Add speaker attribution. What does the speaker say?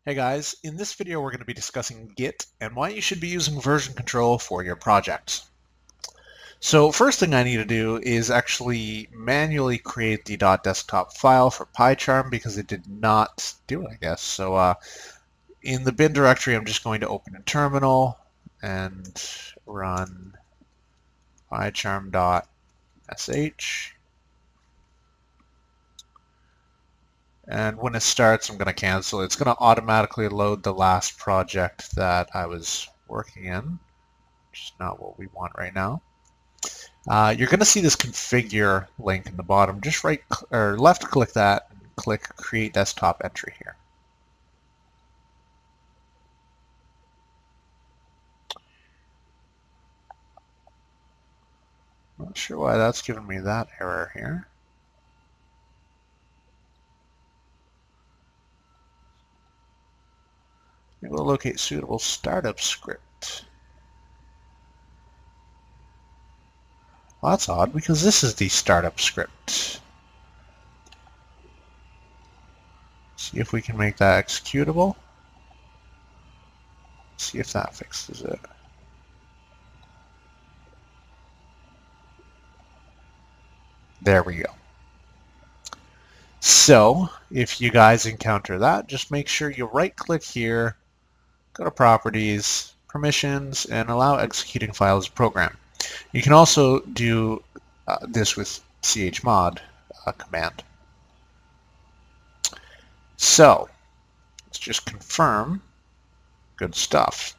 Speaker 1: Hey guys, in this video we're going to be discussing Git and why you should be using version control for your projects. So first thing I need to do is actually manually create the .desktop file for PyCharm because it did not do it, I guess. So in the bin directory I'm just going to open a terminal and run pycharm.sh. And when it starts, I'm going to cancel. It's going to automatically load the last project that I was working in, which is not what we want right now. You're going to see this configure link in the bottom. Just right or left click that and click create desktop entry here. Not sure why that's giving me that error here. It will locate suitable startup script. Well, that's odd because this is the startup script. See if we can make that executable. See if that fixes it. There we go. So if you guys encounter that, just make sure you right click here, go to properties, permissions, and allow executing file as a program. You can also do this with chmod command. So let's just confirm. Good stuff.